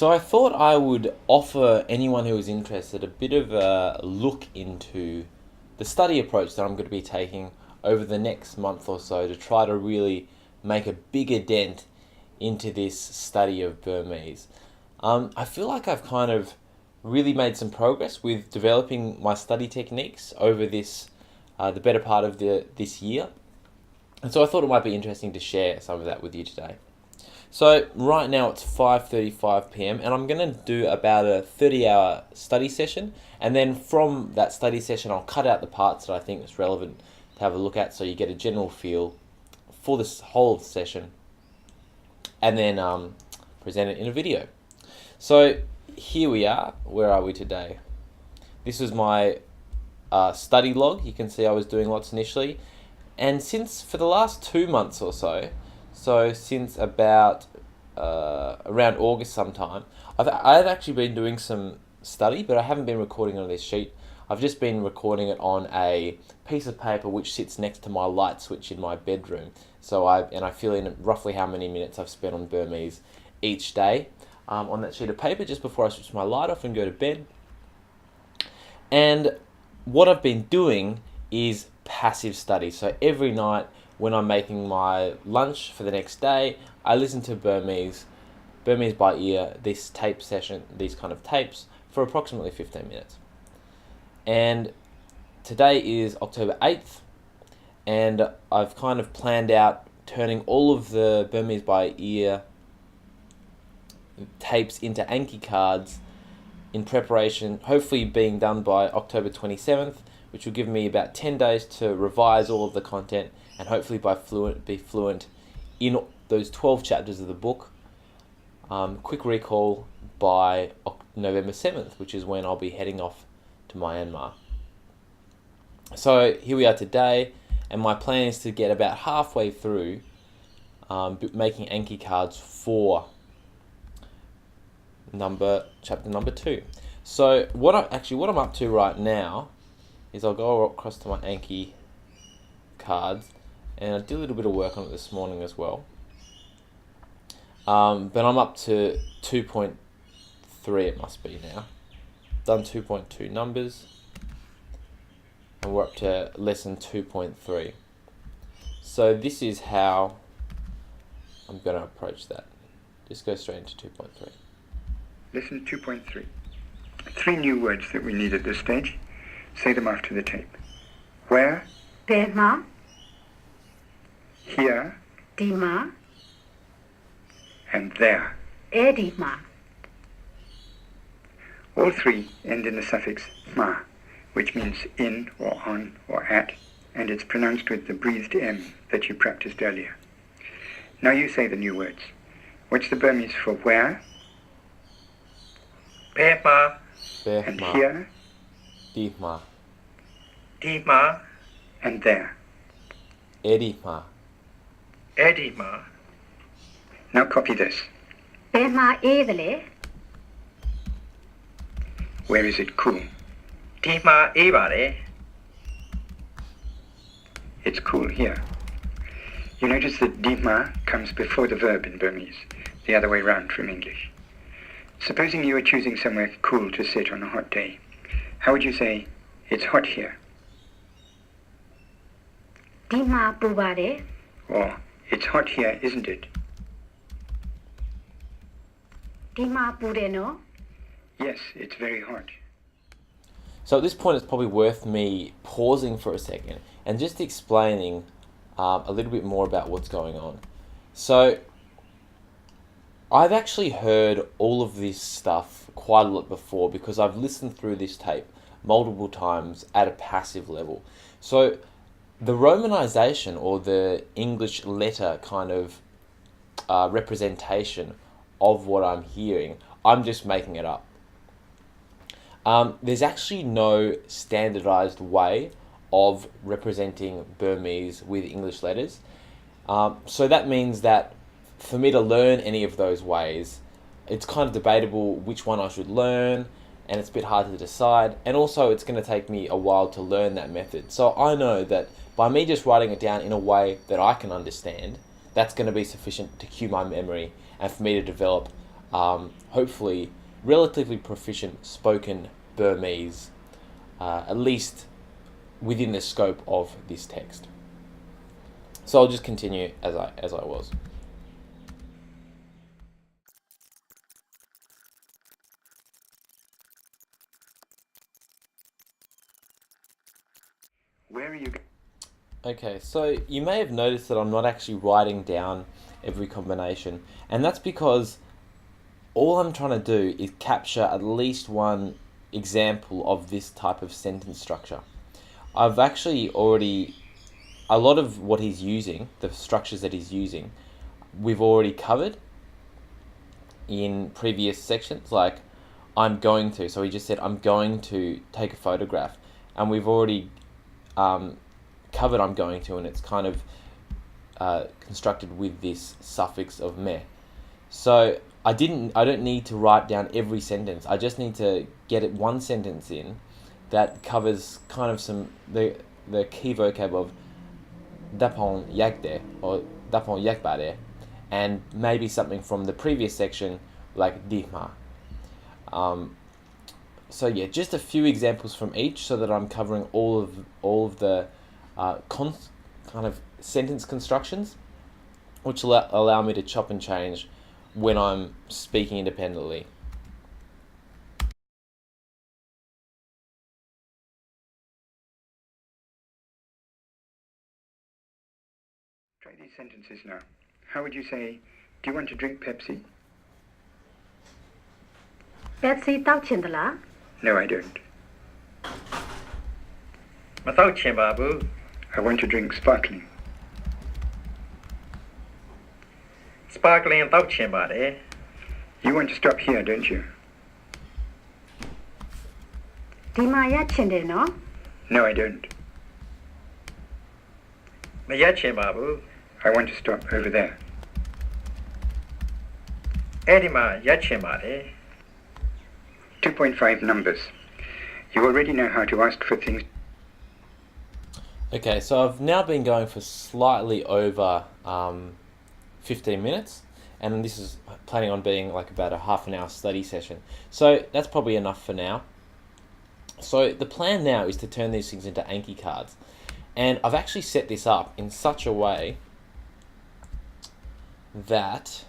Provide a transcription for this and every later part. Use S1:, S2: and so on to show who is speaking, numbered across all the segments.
S1: So I thought I would offer anyone who is interested a bit of a look into the study approach that I'm going to be taking over the next month or so to try to really make a bigger dent into this study of Burmese. I feel like I've kind of really made some progress with developing my study techniques over the better part of this year. And so I thought it might be interesting to share some of that with you today. So right now it's 5:35 p.m. and I'm going to do about a 30-hour study session, and then from that study session I'll cut out the parts that I think is relevant to have a look at so you get a general feel for this whole session, and then present it in a video. So here we are. Where are we today? This is my study log. You can see I was doing lots initially, and for the last 2 months or so, since about around August sometime, I've actually been doing some study, but I haven't been recording on this sheet. I've just been recording it on a piece of paper which sits next to my light switch in my bedroom. So I fill in roughly how many minutes I've spent on Burmese each day on that sheet of paper just before I switch my light off and go to bed. And what I've been doing is passive study. So every night when I'm making my lunch for the next day, I listen to Burmese by ear, this tape session, these kind of tapes, for approximately 15 minutes. And today is October 8th, and I've kind of planned out turning all of the Burmese by ear tapes into Anki Cards in preparation, hopefully being done by October 27th, which will give me about 10 days to revise all of the content and hopefully be fluent in those 12 chapters of the book. Quick recall by November 7th, which is when I'll be heading off to Myanmar. So here we are today, and my plan is to get about halfway through making Anki Cards for chapter number 2. So what I'm up to right now is I'll go across to my Anki Cards, and I did a little bit of work on it this morning as well. But I'm up to 2.3, it must be now. Done 2.2 numbers, and we're up to lesson 2.3. So this is how I'm going to approach that. Just go straight into 2.3.
S2: Lesson 2.3. 3 new words that we need at this stage. Say them after the tape. Where?
S3: Burma,
S2: Here.
S3: Dima,
S2: And there.
S3: Edima.
S2: All 3 end in the suffix ma, which means in or on or at, and it's pronounced with the breathed M that you practiced earlier. Now you say the new words. What's the Burmese for where?
S4: Burma,
S2: And
S1: Behma,
S2: here?
S1: Dihma,
S4: Dima,
S2: And there.
S1: Edihma,
S4: Edima,
S2: Now copy this.
S3: Burma Evele,
S2: Where is it cool?
S4: Dima Ebare,
S2: It's cool here. You notice that dima comes before the verb in Burmese, the other way round from English. Supposing you were choosing somewhere cool to sit on a hot day, how would you say, it's hot here?
S3: Dima Pubare,
S2: Or, it's hot here, isn't it?
S3: Dima Pureno,
S2: Yes, it's very hot.
S1: So at this point, it's probably worth me pausing for a second and just explaining a little bit more about what's going on. So I've actually heard all of this stuff quite a lot before because I've listened through this tape multiple times at a passive level. So the Romanization, or the English letter kind of representation of what I'm hearing, I'm just making it up. There's actually no standardized way of representing Burmese with English letters. So that means that for me to learn any of those ways, it's kind of debatable which one I should learn, and it's a bit hard to decide. And also it's going to take me a while to learn that method. So I know that by me just writing it down in a way that I can understand, that's going to be sufficient to cue my memory and for me to develop hopefully relatively proficient spoken Burmese, at least within the scope of this text. So I'll just continue as I was.
S2: Where are you going?
S1: Okay, so you may have noticed that I'm not actually writing down every combination, and that's because all I'm trying to do is capture at least one example of this type of sentence structure. I've actually already, a lot of what he's using, the structures that he's using, we've already covered in previous sections, like I'm going to. So he just said, I'm going to take a photograph, and we've already covered I'm going to, and it's kind of constructed with this suffix of me. So I don't need to write down every sentence. I just need to get it one sentence in that covers kind of the key vocab of dapon yakde or dapon yakbare, and maybe something from the previous section like dihma. So yeah, just a few examples from each, so that I'm covering all of the kind of sentence constructions, which allow me to chop and change when I'm speaking independently.
S2: Try these sentences now. How would you say, do you want to drink Pepsi?
S3: ပက်ဆီတောက်ချင်သလား
S2: No, I don't.
S4: မတော့ချင်ပါဘူး
S2: I want to drink sparkling.
S4: sparkling တောက်ချင်ပါတယ်
S2: You want to stop here, don't you?
S3: ဒီမှာရချင်တယ်နော်
S2: No, I don't.
S4: မရက်ချင်ပါဘူး
S2: I want to stop over there.
S4: အဲ့ဒီမှာရက်ချင်ပါတယ်
S2: 2.5 numbers. You already know how to ask for things.
S1: Okay, so I've now been going for slightly over 15 minutes, and this is planning on being like about a half an hour study session. So that's probably enough for now. So the plan now is to turn these things into Anki cards, and I've actually set this up in such a way that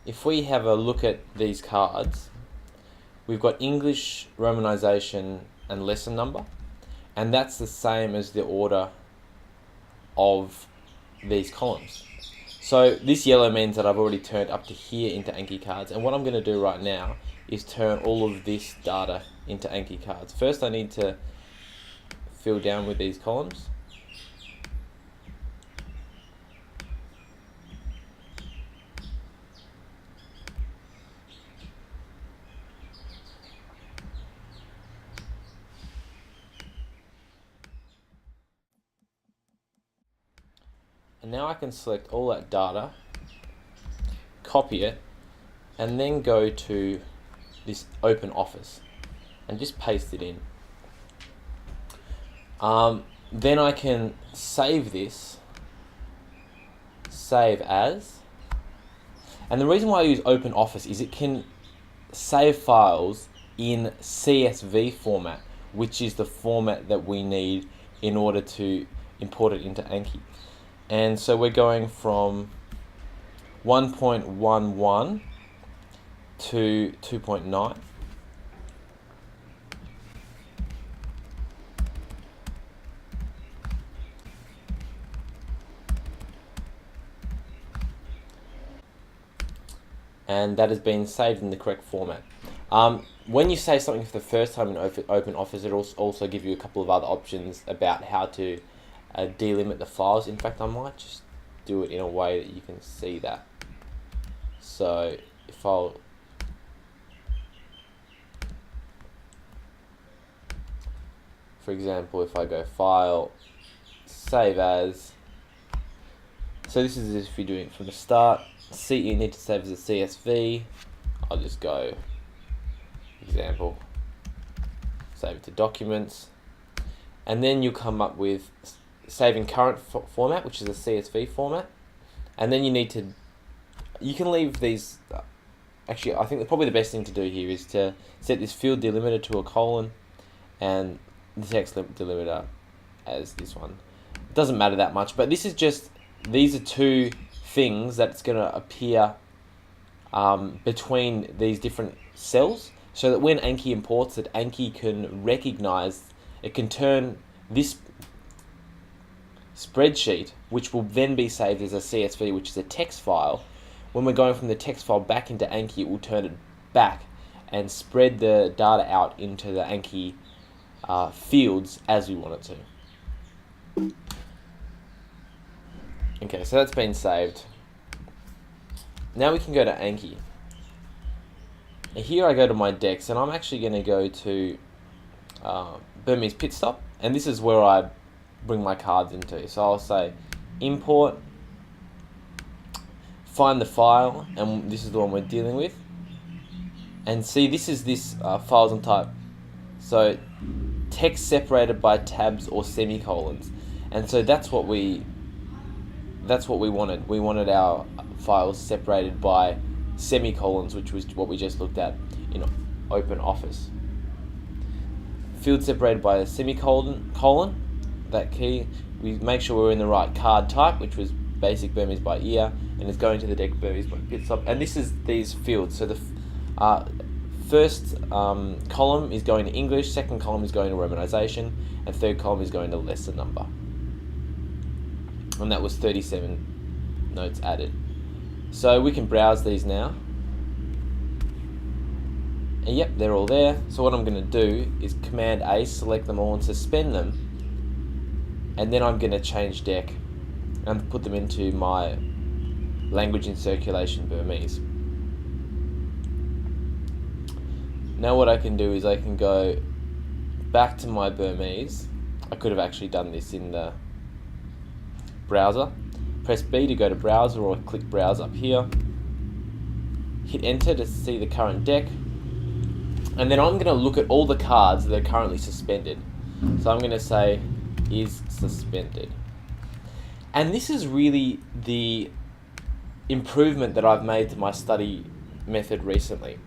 S1: if we have a look at these cards, we've got English, Romanization, and lesson number, and that's the same as the order of these columns. So this yellow means that I've already turned up to here into Anki cards, and what I'm going to do right now is turn all of this data into Anki cards. First I need to fill down with these columns. And now I can select all that data, copy it, and then go to this open office and just paste it in. Then I can save this, save as, and the reason why I use open office is it can save files in CSV format, which is the format that we need in order to import it into Anki. And so we're going from 1.11 to 2.9. And that has been saved in the correct format. When you save something for the first time in Open Office, it will also give you a couple of other options about how to delimit the files. In fact, I might just do it in a way that you can see that. So if I'll for example, if I go File, Save As, so this is if you're doing it from the start. See, you need to save as a CSV. I'll just go example, save it to documents, and then you come up with saving current format, which is a CSV format, and then you need to, you can leave these actually, I think probably the best thing to do here is to set this field delimiter to a colon and the text delimiter as this one. It doesn't matter that much, but this is just, these are two things that's going to appear between these different cells, so that when Anki imports it, Anki can recognize, it can turn this spreadsheet, which will then be saved as a CSV, which is a text file. When we're going from the text file back into Anki, it will turn it back and spread the data out into the Anki fields as we want it to. Okay, so that's been saved. Now we can go to Anki. Here I go to my decks, and I'm actually going to go to Burmese pit stop, and this is where I bring my cards into. So I'll say import, find the file, and this is the one we're dealing with. And see, this is this files and type. So text separated by tabs or semicolons, and so that's what we wanted. We wanted our files separated by semicolons, which was what we just looked at in Open Office. Field separated by a semicolon, that key. We make sure we're in the right card type, which was basic Burmese by ear, and it's going to the deck Burmese by pit stop. And this is these fields. So the first column is going to English, second column is going to Romanization, and third column is going to lesser number. And that was 37 notes added. So we can browse these now. And yep, they're all there. So what I'm going to do is Command A, select them all and suspend them. And then I'm going to change deck and put them into my language in circulation Burmese. Now what I can do is I can go back to my Burmese. I could have actually done this in the browser. Press B to go to browser, or click browse up here. Hit enter to see the current deck. And then I'm going to look at all the cards that are currently suspended. So I'm going to say is suspended. And this is really the improvement that I've made to my study method recently.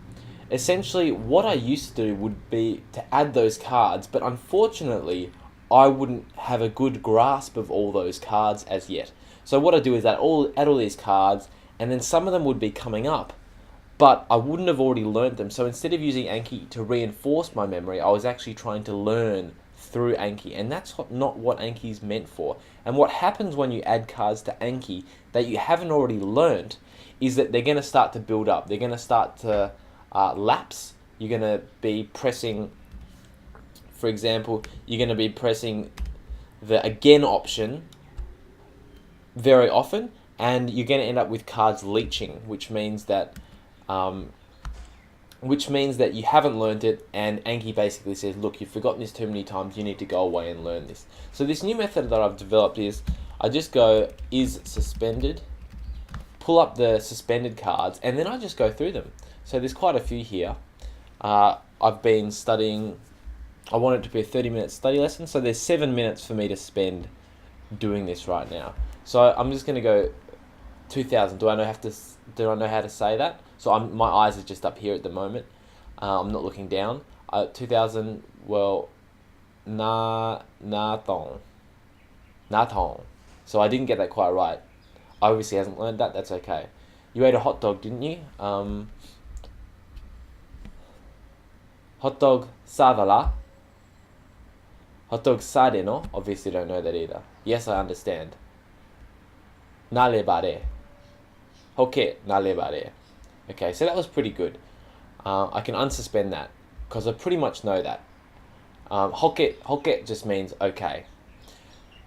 S1: Essentially, what I used to do would be to add those cards, but unfortunately, I wouldn't have a good grasp of all those cards as yet. So what I do is add all these cards, and then some of them would be coming up, but I wouldn't have already learned them. So instead of using Anki to reinforce my memory, I was actually trying to learn through Anki, and that's not what Anki is meant for. And what happens when you add cards to Anki that you haven't already learned is that they're going to start to build up. They're going to start to lapse. You're going to be pressing, for example, you're going to be pressing the again option very often, and you're going to end up with cards leeching, which means that you haven't learned it, and Anki basically says, look, you've forgotten this too many times, you need to go away and learn this. So this new method that I've developed is, I just go is suspended, pull up the suspended cards, and then I just go through them. So there's quite a few here. I've been studying, I want it to be a 30-minute study lesson, so there's 7 minutes for me to spend doing this right now. So I'm just going to go 2000. Do I know how to say that? So my eyes are just up here at the moment. I'm not looking down. 2000. Well, na thong. So I didn't get that quite right. I obviously hasn't learned that. That's okay. You ate a hot dog, didn't you? Hot dog sadala. Hot dog sade no. Obviously don't know that either. Yes, I understand. Nale bare. Okay, nale bare. Okay, so that was pretty good. I can unsuspend that because I pretty much know that. Hokke just means okay.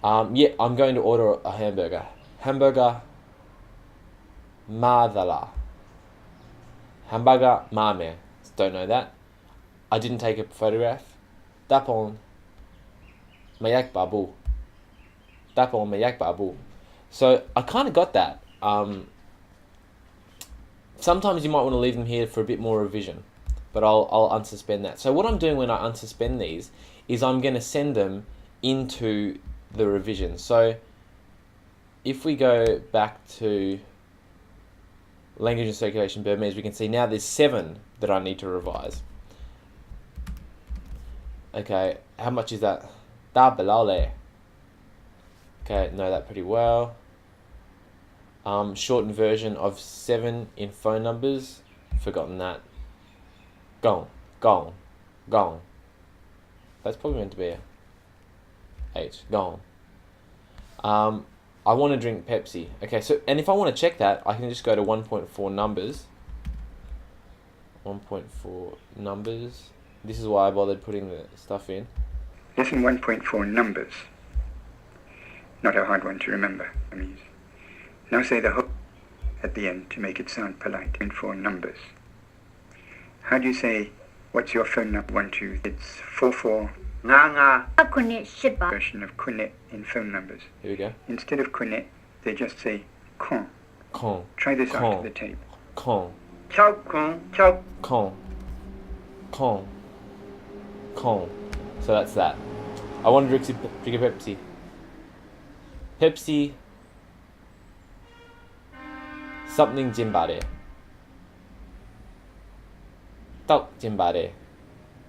S1: Yeah, I'm going to order a hamburger. Hamburger madala. Hamburger mame. Don't know that. I didn't take a photograph. Dapon mayak babu. Dapon mayak babu. So I kind of got that. Sometimes you might want to leave them here for a bit more revision, but I'll unsuspend that. So what I'm doing when I unsuspend these is I'm going to send them into the revision. So if we go back to language and circulation Burmese, we can see now there's 7 that I need to revise. Okay, how much is that? Da balale. Okay, know that pretty well. Shortened version of 7 in phone numbers. Forgotten that. Gong, gong, gong. That's probably meant to be a H. Gong. I want to drink Pepsi. Okay, so, and if I want to check that, I can just go to 1.4 numbers. 1.4 numbers. This is why I bothered putting the stuff in.
S2: Lesson 1.4 numbers. Not a hard one to remember. Now say the whole at the end to make it sound polite. In 4 numbers. How do you say, what's your phone number? 1, 2, it's 44.
S4: Nga.
S3: 9 8
S2: Version of kunet in phone numbers.
S1: Here we go.
S2: Instead of kunet, they just say con.
S1: Kong,
S2: Try this
S1: Con.
S2: after the tape.
S1: Kong,
S4: Chok kong chok.
S1: Kong, Kong, Kong. So that's that. I want to drink a Pepsi. Pepsi. Something jimbare. Tok jimbare.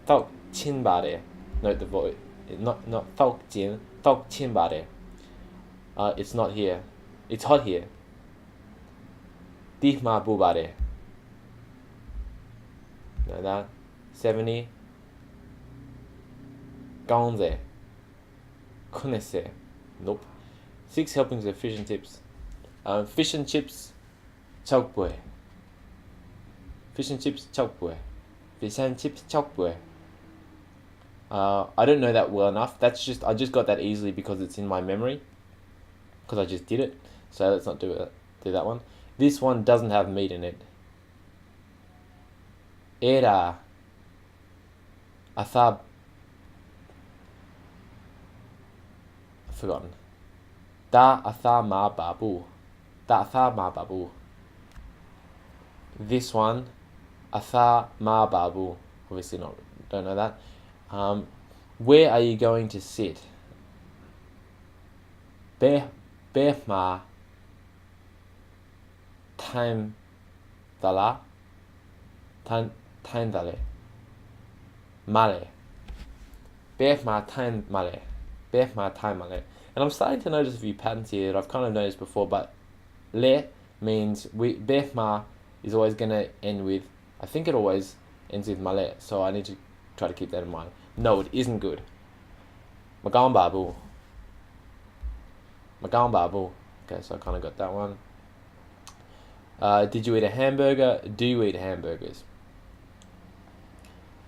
S1: Tok chinbare. Note the voice. Not tok jin. Tok chinbare. It's not here. It's hot here. Dihma bubare. Know that. 70. Gaonze. Kunese. Nope. 6 helpings of fish and chips. Fish and chips. Chokbue. Fish and chips. Chokbue. Fish and chips. Chokbue. I don't know that well enough. I just got that easily because it's in my memory. Because I just did it. So let's not do that one. This one doesn't have meat in it. Era. I've forgotten. Da atha ma babu. Da atha ma babu. This one, atha ma babu. Obviously not. Don't know that. Where are you going to sit? Be ma. Time dala. Time dale. Male. Beth ma time male. Beth ma time male. And I'm starting to notice a few patterns here that I've kind of noticed before, but le means Beth ma is always going to end with, I think it always ends with male, so I need to try to keep that in mind. No, it isn't good. Magang babu. Magang babu. Okay, so I kind of got that one. Did you eat a hamburger? Do you eat hamburgers?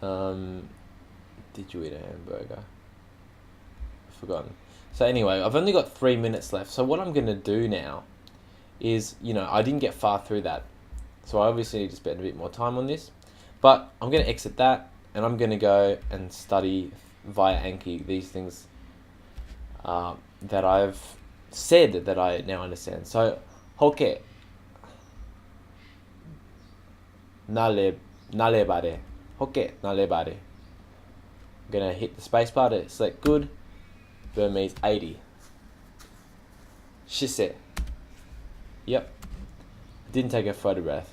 S1: Did you eat a hamburger? I've forgotten. So anyway, I've only got 3 minutes left. So what I'm going to do now is, I didn't get far through that. So I obviously need to spend a bit more time on this. But I'm going to exit that and I'm going to go and study via Anki these things that I've said that I now understand. So, hoke. Nale bare. Hoke nale bare. I'm going to hit the space bar to select good. Burmese 80. Shise. Yep. Didn't take a photograph.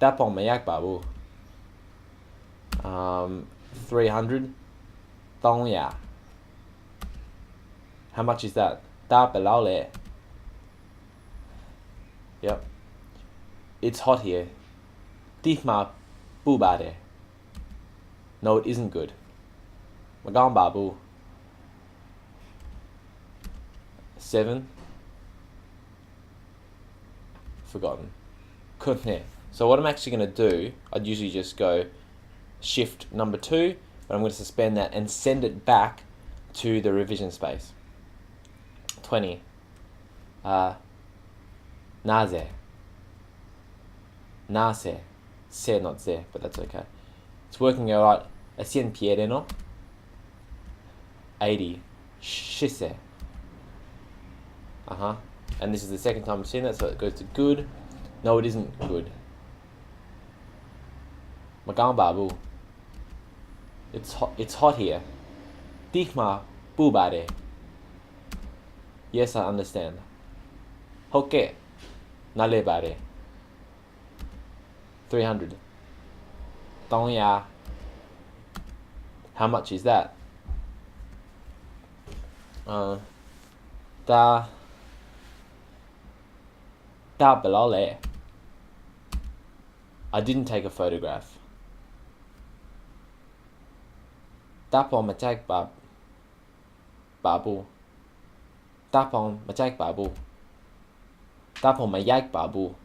S1: Dapong mayak babu. 300. Dong ya. How much is that? Da belau le. Yep. It's hot here. Dihma bubare. No, it isn't good. Magang babu. 7. Forgotten. Kutne. So what I'm actually going to do, I'd usually just go shift number 2, but I'm going to suspend that and send it back to the revision space. 20. Naze. Nase. Se, not ze, but that's okay. It's working alright. Asien piede no. 80. Shise. And this is the second time I've seen that, so it goes to good. No, it isn't good. Magang babu. It's hot here. Dihma bubare. Yes, I understand. Hoke nale bare. 300. Dong ya. How much is that? Da below there. I didn't take a photograph. Tapon machak babu. Tapon machak babu. Tapon mayak babu.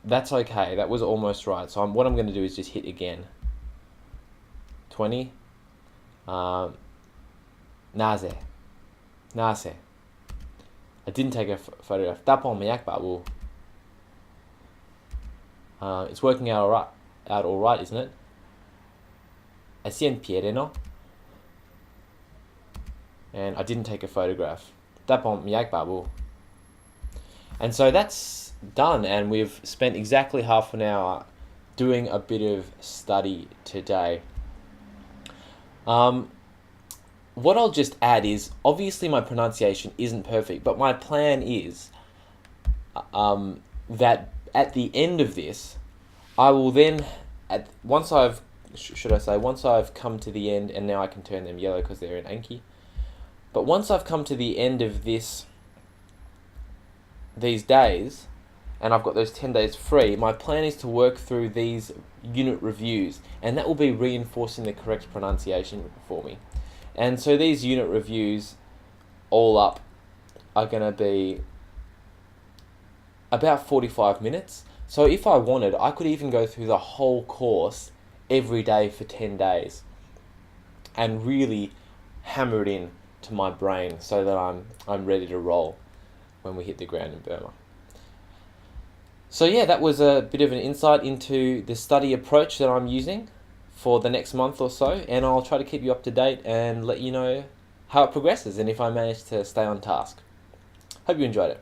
S1: That's okay. That was almost right. So what I'm gonna do is just hit again. 20. Naze. I didn't take a photograph. Tapon mayak babu. It's working out all right, isn't it? Asien piereno. And I didn't take a photograph. Tapon mayak babu. And so that's done, and we've spent exactly half an hour doing a bit of study today. What I'll just add is, obviously my pronunciation isn't perfect, but my plan is that at the end of this, I will then, once I've come to the end, and now I can turn them yellow because they're in Anki, but once I've come to the end of these days, and I've got those 10 days free, my plan is to work through these unit reviews, and that will be reinforcing the correct pronunciation for me. And so these unit reviews all up are going to be about 45 minutes. So if I wanted, I could even go through the whole course every day for 10 days and really hammer it in to my brain so that I'm ready to roll when we hit the ground in Burma. So yeah, that was a bit of an insight into the study approach that I'm using for the next month or so, and I'll try to keep you up to date and let you know how it progresses and if I manage to stay on task. Hope you enjoyed it.